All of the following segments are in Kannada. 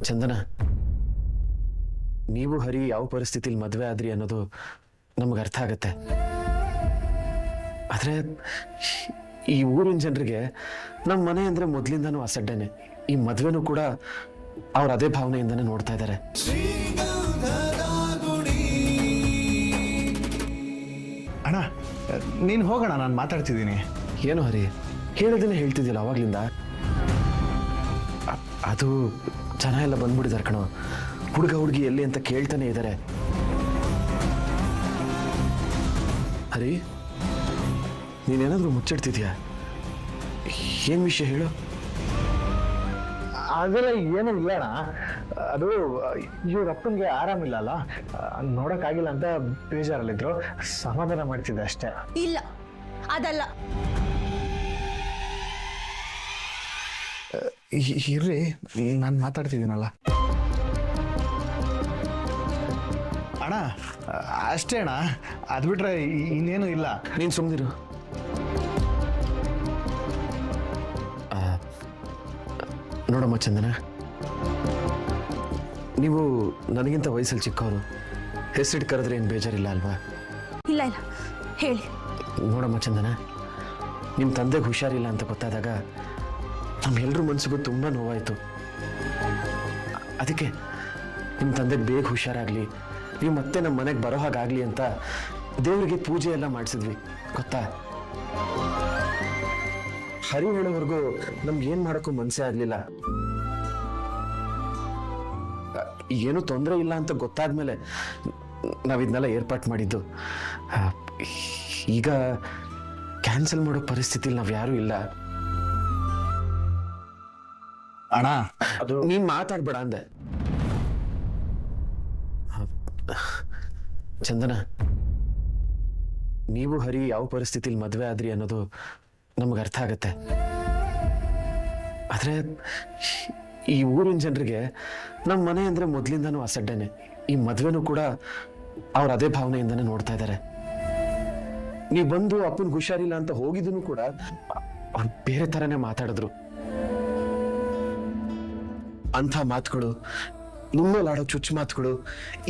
ಚಂದನ, ನೀವು ಹರಿ ಯಾವ ಪರಿಸ್ಥಿತಿಲಿ ಮದುವೆ ಆದ್ರಿ ಅನ್ನೋದು ನಮ್ಗೆ ಅರ್ಥ ಆಗತ್ತೆ. ಆದ್ರೆ ಈ ಊರಿನ ಜನರಿಗೆ ನಮ್ಮ ಮನೆ ಅಂದ್ರೆ ಮೊದಲಿಂದನೂ ಅಸಡ್ಡೆನೆ. ಈ ಮದುವೆನೂ ಕೂಡ ಅವ್ರು ಅದೇ ಭಾವನೆಯಿಂದನೇ ನೋಡ್ತಾ ಇದ್ದಾರೆ. ಅಣ್ಣ, ನೀನು ಹೋಗೋಣ, ನಾನು ಮಾತಾಡ್ತಿದ್ದೀನಿ. ಏನು ಹರಿ, ಹೇಳಿದನ್ನೇ ಹೇಳ್ತಿದ್ದಿಲ್ಲ ಅವಾಗ್ಲಿಂದ. ಅದು ಜನ ಎಲ್ಲ ಬಂದ್ಬಿಟ್ಟಿದ್ದಾರೆ ಕಣೋ. ಹುಡುಗ ಹುಡುಗಿ ಎಲ್ಲಿ ಅಂತ ಕೇಳ್ತಾನೆ ಇದ್ದಾರೆ. ಹರಿ, ನೀನೇನಾದ್ರೂ ಮುಚ್ಚಿಡ್ತಿದ್ಯಾ? ಏನ್ ವಿಷಯ ಹೇಳು. ಅದೆಲ್ಲ ಏನೂ ಇಲ್ಲ ಅಣ್ಣ. ಅದು ಇವ್ರ ಅಪ್ಪನಿಗೆ ಆರಾಮಿಲ್ಲ ಅಲ್ಲ, ನೋಡೋಕ್ಕಾಗಿಲ್ಲ ಅಂತ ಬೇಜಾರಲ್ಲಿದ್ರು. ಸಮಾಧಾನ ಮಾಡ್ತಿದ್ದೆ ಅಷ್ಟೇ. ಇಲ್ಲ, ಅದಲ್ಲ. ಇರ್ರಿ, ನಾನು ಮಾತಾಡ್ತಿದ್ದೀನಲ್ಲ ಅಣ್ಣ. ಅಷ್ಟೇ ಅಣ್ಣ, ಅದು ಬಿಟ್ರೆ ಇನ್ನೇನು ಇಲ್ಲ. ನೀನು ಸುಮ್ಮನಿರು. ನೋಡಮ್ಮ ಚಂದನ, ನೀವು ನನಗಿಂತ ವಯಸ್ಸಲ್ಲಿ ಚಿಕ್ಕವರು. ಹೆಸರಿಟ್ಟು ಕರೆದ್ರೆ ಏನು ಬೇಜಾರಿಲ್ಲ ಅಲ್ವಾ? ಇಲ್ಲ ಇಲ್ಲ, ಹೇಳಿ. ನೋಡಮ್ಮ ಚಂದನ, ನಿಮ್ಮ ತಂದೆಗೆ ಹುಷಾರಿಲ್ಲ ಅಂತ ಗೊತ್ತಾದಾಗ ನಮ್ಮೆಲ್ಲರ ಮನಸ್ಸಿಗೂ ತುಂಬ ನೋವಾಯಿತು. ಅದಕ್ಕೆ ನಿಮ್ಮ ತಂದೆಗೆ ಬೇಗ ಹುಷಾರಾಗಲಿ, ನೀವು ಮತ್ತೆ ನಮ್ಮ ಮನೆಗೆ ಬರೋ ಹಾಗಾಗಲಿ ಅಂತ ದೇವರಿಗೆ ಪೂಜೆ ಎಲ್ಲ ಮಾಡಿಸಿದ್ವಿ, ಗೊತ್ತಾ? ಹರಿ ಹೇಳೋವರೆಗೂ ನಮ್ಗೆ ಏನು ಮಾಡೋಕ್ಕೂ ಮನಸ್ಸೇ ಆಗಲಿಲ್ಲ. ಏನು ತೊಂದರೆ ಇಲ್ಲ ಅಂತ ಗೊತ್ತಾದ್ಮೇಲೆ ನಾವಿದ್ನೆಲ್ಲ ಏರ್ಪಾಟ್ ಮಾಡಿದ್ದು. ಈಗ ಕ್ಯಾನ್ಸಲ್ ಮಾಡೋ ಪರಿಸ್ಥಿತಿಲಿ ನಾವು ಯಾರೂ ಇಲ್ಲ. ಅಣ್ಣ, ಅದು ನೀನ್ ಮಾತಾಡ್ಬೇಡ ಅಂದೆ. ಚಂದನ, ನೀವು ಹರಿ ಯಾವ ಪರಿಸ್ಥಿತಿಲಿ ಮದುವೆ ಆದ್ರಿ ಅನ್ನೋದು ನಮ್ಗೆ ಅರ್ಥ ಆಗತ್ತೆ. ಆದ್ರೆ ಈ ಊರಿನ ಜನರಿಗೆ ನಮ್ಮ ಮನೆ ಅಂದ್ರೆ ಮೊದಲಿಂದನೂ ಅಸಡ್ಡೆನೆ. ಈ ಮದುವೆನೂ ಕೂಡ ಅವ್ರು ಅದೇ ಭಾವನೆಯಿಂದನೇ ನೋಡ್ತಾ ಇದ್ದಾರೆ. ನೀವು ಬಂದು ಅಪ್ಪನ ಹುಷಾರಿಲ್ಲ ಅಂತ ಹೋಗಿದ್ದನು ಕೂಡ ಅವ್ರು ಬೇರೆ ತರನೇ ಮಾತಾಡಿದ್ರು. ಅಂಥ ಮಾತುಗಳು, ನಿಮ್ಮಲ್ಲಾಡೋ ಚುಚ್ಚು ಮಾತುಗಳು,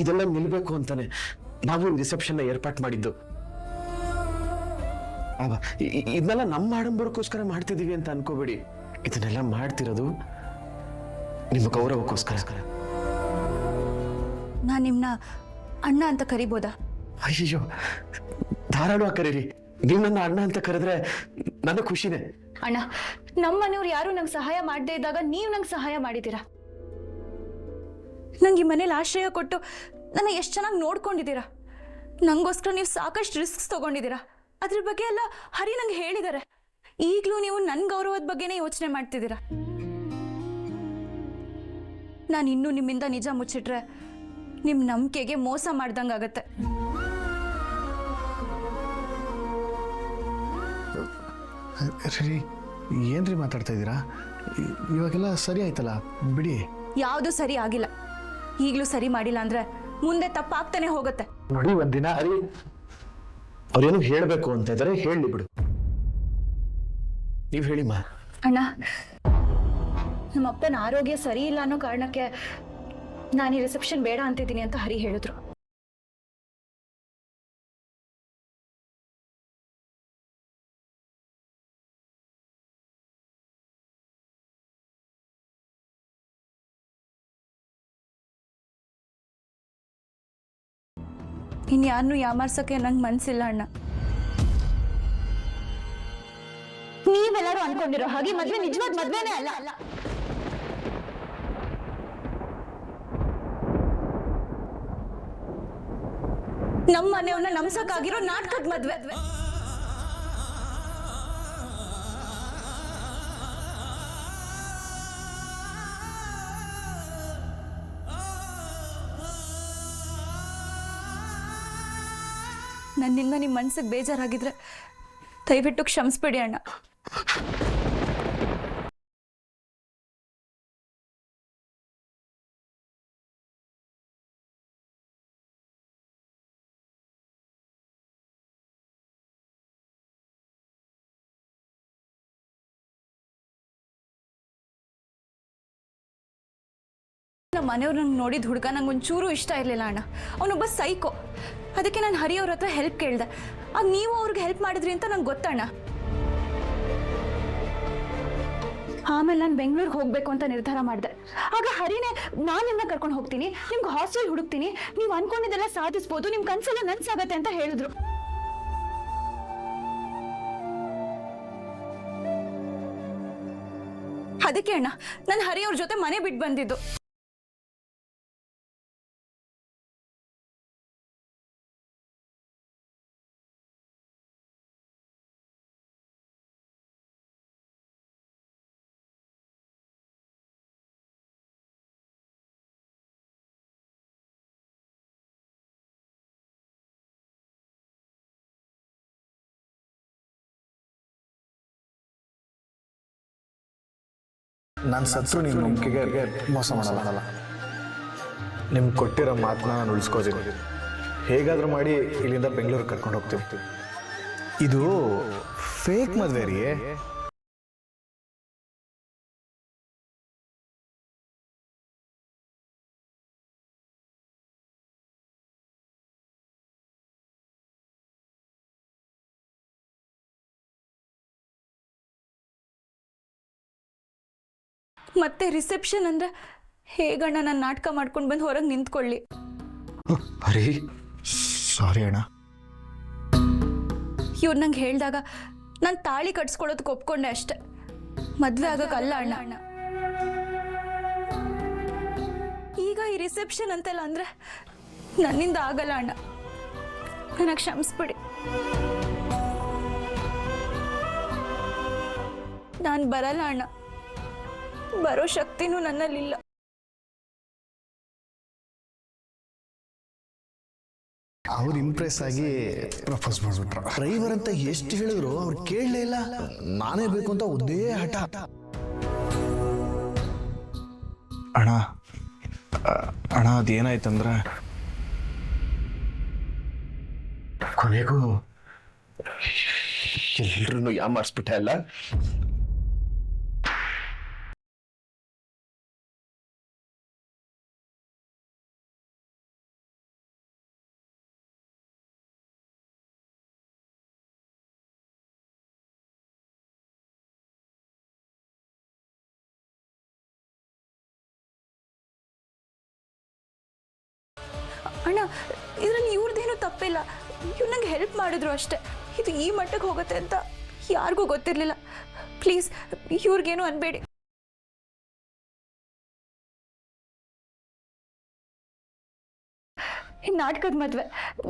ಇದೆಲ್ಲ ನಿಲ್ಬೇಕು ಅಂತಾನೆ ನಾವು ರಿಸೆಪ್ಷನ್ ಏರ್ಪಾಟ್ ಮಾಡಿದ್ದು. ಇದನ್ನೆಲ್ಲ ನಮ್ಮ ಆಡಂಬರಕ್ಕೋಸ್ಕರ ಮಾಡ್ತಿದೀವಿ ಅಂತ ಅನ್ಕೋಬೇಡಿ. ಇದನ್ನೆಲ್ಲ ಮಾಡ್ತಿರೋದು ನಿಮ್ಮ ಗೌರವಕ್ಕೋಸ್ಕರ. ನಾನು ನಿಮ್ನ ಅಣ್ಣ ಅಂತ ಕರಿಬೋದಾ? ಅಯ್ಯೋ, ಧಾರಾಳವಾಗಿ ಕರೀರಿ. ನೀವು ನನ್ನ ಅಣ್ಣ ಅಂತ ಕರೆದ್ರೆ ನನಗೆ ಖುಷಿನೇ. ಅಣ್ಣ, ನಮ್ಮ ಮನೆಯವ್ರು ಯಾರು ನಂಗೆ ಸಹಾಯ ಮಾಡದೇ ಇದ್ದಾಗ ನೀವು ನಂಗೆ ಸಹಾಯ ಮಾಡಿದ್ದೀರಾ. ನಂಗೆ ಈ ಮನೇಲಿ ಆಶ್ರಯ ಕೊಟ್ಟು ನನ್ನ ಎಷ್ಟು ಚೆನ್ನಾಗಿ ನೋಡ್ಕೊಂಡಿದ್ದೀರಾ. ನಂಗೋಸ್ಕರ ನೀವು ಸಾಕಷ್ಟು ರಿಸ್ಕ್ಸ್ ತಗೊಂಡಿದ್ದೀರಾ. ಅದ್ರ ಬಗ್ಗೆ ಎಲ್ಲ ಹರಿ ನಂಗೆ ಹೇಳಿದ್ದಾರೆ. ಈಗಲೂ ನೀವು ನನ್ನ ಗೌರವದ ಬಗ್ಗೆನೇ ಯೋಚನೆ ಮಾಡ್ತಿದ್ದೀರಾ. ನಾನು ಇನ್ನೂ ನಿಮ್ಮಿಂದ ನಿಜ ಮುಚ್ಚಿಟ್ರೆ ನಿಮ್ಮ ನಂಬಿಕೆಗೆ ಮೋಸ ಮಾಡ್ದಂಗಾಗತ್ತೆ. ರೀ, ಏನ್ರಿ ಮಾತಾಡ್ತಾ ಇದ್ದೀರಾ? ಇವಾಗೆಲ್ಲ ಸರಿ ಆಯ್ತಲ್ಲ, ಬಿಡಿ. ಯಾವುದು ಸರಿ ಆಗಿಲ್ಲ. ಈಗಲೂ ಸರಿ ಮಾಡಿಲ್ಲ ಅಂದ್ರೆ ಮುಂದೆ ತಪ್ಪಾಗ್ತಾನೆ ಹೋಗುತ್ತೆ. ನೋಡಿ, ಒಂದಿನ ಹರಿ ಅವ್ರೇನು ಹೇಳ್ಬೇಕು ಅಂತ ಇದ್ದಾರೆ, ಹೇಳಿ ಬಿಡು. ನೀವ್ ಹೇಳಿಮ್ಮ. ಅಣ್ಣ, ನಮ್ಮ ಅಪ್ಪನ ಆರೋಗ್ಯ ಸರಿ ಇಲ್ಲ ಅನ್ನೋ ಕಾರಣಕ್ಕೆ ನಾನು ಈ ರಿಸೆಪ್ಷನ್ ಬೇಡ ಅಂತಿದ್ದೀನಿ ಅಂತ ಹರಿ ಹೇಳಿದ್ರು. ಇನ್ಯಾರನ್ನೂ ಯಾಮಾರ್ಸಕ್ಕೆ ನಂಗೆ ಮನ್ಸಿಲ್ಲ ಅಣ್ಣ. ನೀವೆಲ್ಲರೂ ಅನ್ಕೊಂಡಿರೋ ಹಾಗೆ ಮದ್ವೆ ನಿಜವಾದ ಮದ್ವೆನೇ ಅಲ್ಲ. ನಮ್ಮ ಮನೆಯವ್ರನ್ನ ನಮ್ಸಕ್ಕಾಗಿರೋ ನಾಟಕದ ಮದ್ವೆ. ನನ್ನಿಂದ ನಿಮ್ಮ ಮನ್ಸಿಗೆ ಬೇಜಾರಾಗಿದ್ರೆ ದಯವಿಟ್ಟು ಕ್ಷಮಿಸ್ಬಿಡಿ ಅಣ್ಣ. ನಮ್ಮ ಮನೆಯವ್ರು ನಂಗೆ ನೋಡಿದ ಹುಡುಗ ನಂಗೆ ಒಂಚೂರು ಇಷ್ಟ ಇರಲಿಲ್ಲ ಅಣ್ಣ. ಅವನೊಬ್ಬ ಸೈಕೋ. ಅದಕ್ಕೆ ನಾನು ಹರಿ ಅವ್ರ ಹತ್ರ ಹೆಲ್ಪ್ ಕೇಳಿದೆ. ಆಗ ನೀವು ಅವ್ರಿಗೆ ಹೆಲ್ಪ್ ಮಾಡಿದ್ರಿ ಅಂತ ನಂಗೆ ಗೊತ್ತಣ್ಣ. ಆಮೇಲೆ ನಾನು ಬೆಂಗಳೂರಿಗೆ ಹೋಗ್ಬೇಕು ಅಂತ ನಿರ್ಧಾರ ಮಾಡಿದೆ. ಆಗ ಹರಿನೇ ನಾನು ನಿಮ್ಮನ್ನ ಕರ್ಕೊಂಡು ಹೋಗ್ತೀನಿ, ನಿಮ್ಗೆ ಹಾಸ್ಟೆಲ್ ಹುಡುಕ್ತೀನಿ, ನೀವು ಅನ್ಕೊಂಡಿದ್ದೆಲ್ಲ ಸಾಧಿಸ್ಬೋದು, ನಿಮ್ಮ ಕನಸೆಲ್ಲ ನನ್ಸಾಗತ್ತೆ ಅಂತ ಹೇಳಿದ್ರು. ಅದಕ್ಕೆ ಅಣ್ಣ ನಾನು ಹರಿ ಅವ್ರ ಜೊತೆ ಮನೆ ಬಿಟ್ಟು ಬಂದಿದ್ದು. ನಾನು ಸತ್ರು ನಿಮ್ಮ ನಂಬಿಕೆಗೆ ಮೋಸ ಮಾಡಲ್ಲ. ನಿಮ್ಗೆ ಕೊಟ್ಟಿರೋ ಮಾತನ್ನ ನಾನು ಉಳಿಸ್ಕೋತೀನಿ. ಹೇಗಾದರೂ ಮಾಡಿ ಇಲ್ಲಿಂದ ಬೆಂಗಳೂರಿಗೆ ಕರ್ಕೊಂಡು ಹೋಗ್ತೀವಿ. ಇದು ಫೇಕ್ ಮದುವೆ ರೀ. ಮತ್ತೆ ರಿಸೆಪ್ಷನ್ ಅಂದ್ರೆ ಹೇಗಣ್ಣ ನಾನು ನಾಟಕ ಮಾಡ್ಕೊಂಡು ಬಂದು ಹೊರಗೆ ನಿಂತ್ಕೊಳ್ಳಿ. ಹರಿ ಸಾರಿ ಅಣ್ಣ. ಇವ್ರು ನಂಗೆ ಹೇಳಿದಾಗ ನಾನು ತಾಳಿ ಕಟ್ಸ್ಕೊಳ್ಳೋದಕ್ಕೆ ಒಪ್ಕೊಂಡೆ ಅಷ್ಟೆ, ಮದ್ವೆ ಆಗಕ್ಕಲ್ಲ ಅಣ್ಣ. ಈಗ ಈ ರಿಸೆಪ್ಷನ್ ಅಂತೆಲ್ಲ ಅಂದ್ರೆ ನನ್ನಿಂದ ಆಗಲ್ಲ ಅಣ್ಣ, ನನಗೆ ಕ್ಷಮಿಸ್ಬಿಡಿ. ನಾನು ಬರಲ್ಲ ಅಣ್ಣ, ಬರೋ ಶಕ್ತಿನೂ ನನ್ನಲ್ಲಿಲ್ಲ. ಅವ್ರು ಇಂಪ್ರೆಸ್ ಆಗಿ ಪ್ರಪೋಸ್ ಮಾಡ್ಬಿಟ್ರು. ಡ್ರೈವರ್ ಅಂತ ಎಷ್ಟು ಹೇಳಿದ್ರು ಅವ್ರು ಕೇಳಲೇ ಇಲ್ಲ. ನಾನೇ ಬೇಕು ಅಂತ ಒಂದೇ ಹಠ. ಅಣ್ಣ ಅಣ್ಣ ಅದೇನಾಯ್ತಂದ್ರೆ ಕೊನೆಗೂ ಎಲ್ರೂ ಯಾಮಾರಿಸ್ಬಿಟ್ಟೆ ಅಲ್ಲ. ಅಣ್ಣ ಇದರಲ್ಲಿ ಇವ್ರದ್ದೇನು ತಪ್ಪಿಲ್ಲ, ಇವ್ರು ನಂಗೆ ಹೆಲ್ಪ್ ಮಾಡಿದ್ರು ಅಷ್ಟೆ. ಇದು ಈ ಮಟ್ಟಕ್ಕೆ ಹೋಗುತ್ತೆ ಅಂತ ಯಾರಿಗೂ ಗೊತ್ತಿರಲಿಲ್ಲ. ಪ್ಲೀಸ್ ಇವ್ರಿಗೇನು ಅನ್ಬೇಡಿ. ಈ ನಾಟಕದ ಮದ್ವೆ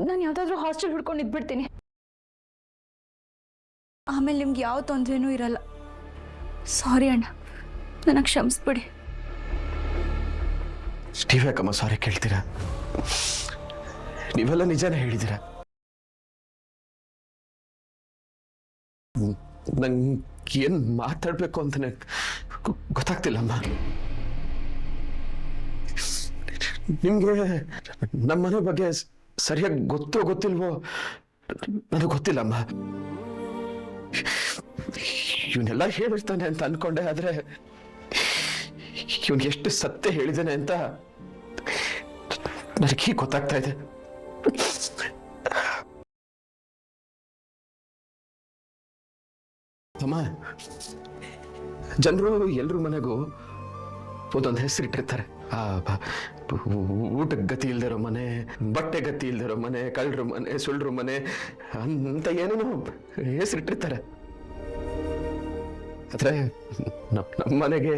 ನಾನು ಯಾವ್ದಾದ್ರು ಹಾಸ್ಟೆಲ್ ಹುಡ್ಕೊಂಡು ಇದ್ಬಿಡ್ತೀನಿ, ಆಮೇಲೆ ನಿಮ್ಗೆ ಯಾವ ತೊಂದರೆನೂ ಇರಲ್ಲ. ಸಾರಿ ಅಣ್ಣ, ನನಗೆ ಕ್ಷಮಿಸ್ಬಿಡಿ. ನೀವ್ಯಾಕಮ್ಮ ಸಾರಿ ಕೇಳ್ತೀರಾ? ನೀವೆಲ್ಲ ನಿಜಾನೇ ಹೇಳಿದ್ದೀರಾ. ನಂಗೆ ಏನ್ ಮಾತಾಡ್ಬೇಕು ಅಂತಾನೆ ಗೊತ್ತಾಗ್ತಿಲ್ಲಮ್ಮ. ನಿಮ್ಗೆ ನಮ್ಮ ಮನೆ ಬಗ್ಗೆ ಸರಿಯಾಗಿ ಗೊತ್ತಿಲ್ವೋ ನನಗೆ ಗೊತ್ತಿಲ್ಲಮ್ಮ. ಇವನ್ನೆಲ್ಲ ಹೇಳಿರ್ತಾನೆ ಅಂತ ಅನ್ಕೊಂಡೆ, ಆದ್ರೆ ಇವನ್ಗೆ ಎಷ್ಟು ಸತ್ಯ ಹೇಳಿದ್ದಾನೆ ಅಂತ ನನಗೆ ಹೀಗೆ ಗೊತ್ತಾಗ್ತಾ ಇದೆ. ಅಮ್ಮ, ಜನರು ಎಲ್ರ ಮನೆಗೂ ಒಂದೊಂದು ಹೆಸರಿಟ್ಟಿರ್ತಾರೆ. ಊಟಕ್ಕೆ ಗತಿ ಇಲ್ದಿರೋ ಮನೆ, ಬಟ್ಟೆ ಗತಿ ಇಲ್ದಿರೋ ಮನೆ, ಕಳ್ಳರ ಮನೆ, ಸುಳ್ಳರ ಮನೆ ಅಂತ ಏನೇನೋ ಹೆಸರಿಟ್ಟಿರ್ತಾರೆ. ಆದ್ರೆ ನಮ್ಮ ಮನೆಗೆ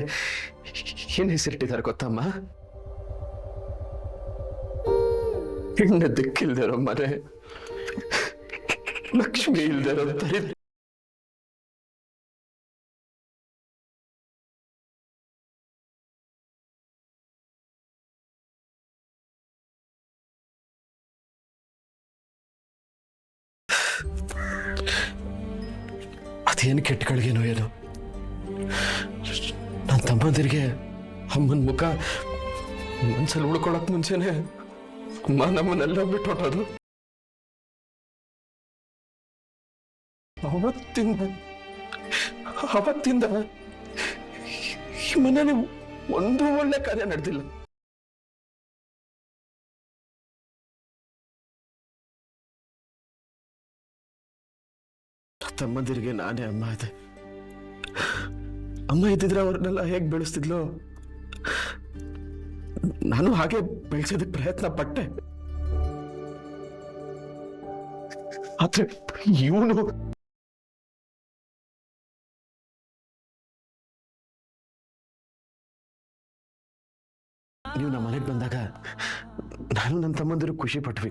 ಏನ್ ಹೆಸರಿಟ್ಟಿದ್ದಾರೆ ಗೊತ್ತಮ್ಮ? ಹೆಣ್ಣ ದಿಕ್ಕಿಲ್ದಿರೋ ಮನೆ, ಲಕ್ಷ್ಮಿ ಇಲ್ದಿರೋ ದರಿದ್ರ. ಅದೇನು ಕೆಟ್ಟಗಳಿಗೇನೋ ಏನೋ, ನನ್ನ ತಮ್ಮಂದಿರಿಗೆ ಅಮ್ಮನ ಮುಖ ಮನ್ಸಲ್ಲಿ ಉಳ್ಕೊಳಕ್ ಮುಂಚೆನೆ ಅಮ್ಮ ನಮ್ಮನ್ನೆಲ್ಲ ಬಿಟ್ಟು ಹೊಟ್ಟೋದು. ಅವತ್ತಿಂದ ಈ ಮನೇಲಿ ಒಂದು ಒಳ್ಳೆ ಕಾರ್ಯ ನಡೆದಿಲ್ಲ. ತಮ್ಮಂದಿರಿಗೆ ನಾನೇ ಅಮ್ಮ ಇದೆ. ಅಮ್ಮ ಇದ್ದಿದ್ರೆ ಅವ್ರನ್ನೆಲ್ಲ ಹೇಗೆ ಬೆಳೆಸ್ತಿದ್ಲೋ ನಾನು ಹಾಗೆ ಬೆಳೆಸೋದಕ್ಕೆ ಪ್ರಯತ್ನ ಪಟ್ಟೆ. ಆದ್ರೆ ಇವನು ನೀವು ನಮ್ಮ ಮನೆಗೆ ಬಂದಾಗ ನಾನು ನನ್ನ ತಮ್ಮಂದಿರು ಖುಷಿ ಪಟ್ವಿ.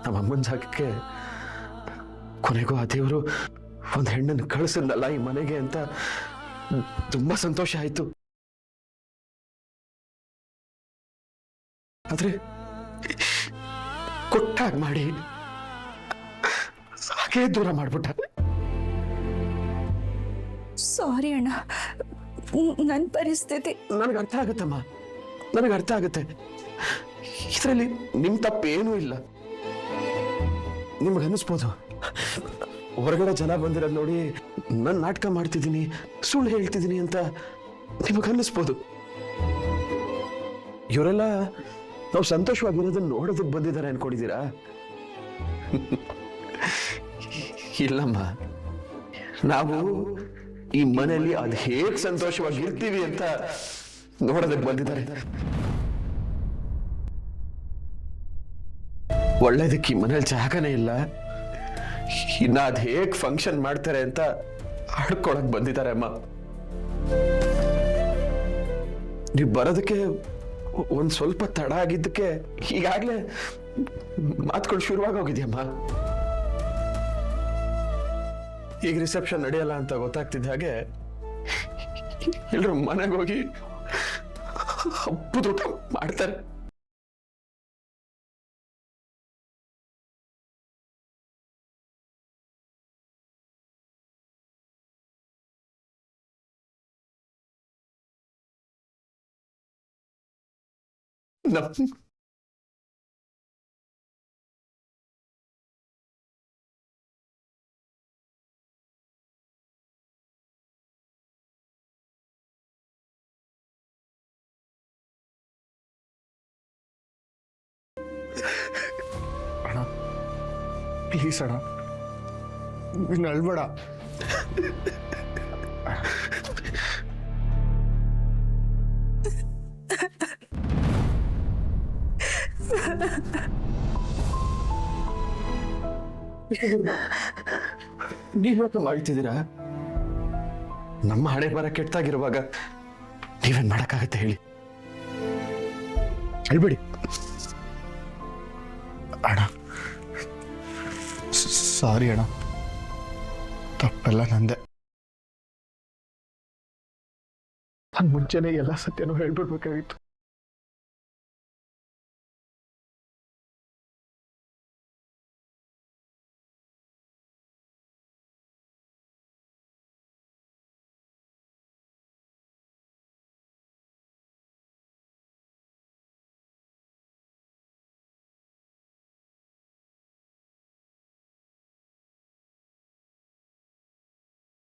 ನಮ್ಮ ಅಮ್ಮನ ಜಾಗಕ್ಕೆ ಕೊನೆಗೂ ಆ ದೇವರು ಒಂದು ಹೆಣ್ಣನ್ನು ಕಳಿಸಿದ್ನಲ್ಲ ಈ ಮನೆಗೆ ಅಂತ ತುಂಬಾ ಸಂತೋಷ ಆಯ್ತು. ಆದ್ರೆ ಕೊಟ್ಟಾಗ ಮಾಡಿ ಹಾಗೆ ದೂರ ಮಾಡ್ಬಿಟ್ಟ. ಸಾರಿ ಅಣ್ಣ, ನನ್ನ ಪರಿಸ್ಥಿತಿ ನನಗೆ ಅರ್ಥ ಆಗುತ್ತಮ್ಮ, ನನಗೆ ಅರ್ಥ ಆಗುತ್ತೆ. ಇದರಲ್ಲಿ ನಿಮ್ ತಪ್ಪೇನೂ ಇಲ್ಲ. ನಿಮ್ಗನ್ನಿಸ್ಬೋದು ಹೊರಗಡೆ ಜನ ಬಂದಿರೋದು ನೋಡಿ ನಾನು ನಾಟಕ ಮಾಡ್ತಿದ್ದೀನಿ, ಸುಳ್ಳು ಹೇಳ್ತಿದ್ದೀನಿ ಅಂತ ನಿಮಗನ್ನಿಸ್ಬೋದು. ಇವರೆಲ್ಲ ನಾವು ಸಂತೋಷವಾಗಿರೋದನ್ನ ನೋಡೋದಕ್ಕೆ ಬಂದಿದ್ದಾರೆ ಅನ್ಕೊಂಡಿದ್ದೀರಾ? ಇಲ್ಲಮ್ಮ, ನಾವು ಈ ಮನೆಯಲ್ಲಿ ಅದು ಹೇಗ್ ಸಂತೋಷವಾಗಿರ್ತೀವಿ ಅಂತ ನೋಡೋದಕ್ಕೆ ಬಂದಿದ್ದಾರೆ. ಒಳ್ಳೇದಕ್ಕೆ ಈ ಮನೇಲಿ ಜಾಗನೇ ಇಲ್ಲ, ಇನ್ನ ಅದ್ ಹೇಗ್ ಫಂಕ್ಷನ್ ಮಾಡ್ತಾರೆ ಅಂತ ಆಡ್ಕೊಳಕ್ ಬಂದಿದ್ದಾರೆ ಅಮ್ಮ. ನೀವು ಬರೋದಕ್ಕೆ ಒಂದ್ ಸ್ವಲ್ಪ ತಡ ಆಗಿದ್ದಕ್ಕೆ ಈಗಾಗ್ಲೇ ಮಾತುಗಳು ಶುರುವಾಗಿ ಹೋಗಿದ್ಯಮ್ಮ. ಈಗ ರಿಸೆಪ್ಷನ್ ನಡೆಯಲ್ಲ ಅಂತ ಗೊತ್ತಾಗ್ತಿದ್ದ ಹಾಗೆ ಎಲ್ರು ಮನೆಗೆ ಹೋಗಿ ಹಬ್ಬದ ಊಟ ಮಾಡ್ತಾರೆ. ಅಣ್ಣ ಪ್ಲೀಸ್ ಅಣ್ಣ, ನೀನು ಅಳ್ಬೇಡ. ನೀವ್ಯಾಕೆ ಮಾಡ್ತಿದ್ದೀರಾ? ನಮ್ಮ ಹಣೆ ಬರ ಕೆಟ್ಟಾಗಿರುವಾಗ ನೀವೇನ್ ಮಾಡಕ್ಕಾಗತ್ತೆ ಹೇಳಿ? ಅಳ್ಬೇಡಿ ಅಣ್ಣ, ಸಾರಿ ಅಣ್ಣ, ತಪ್ಪೆಲ್ಲ ನಂದೆ. ನಾನು ಮುಂಚೆನೆ ಎಲ್ಲ ಸತ್ಯನೂ ಹೇಳ್ಬಿಡ್ಬೇಕಾಗಿತ್ತು.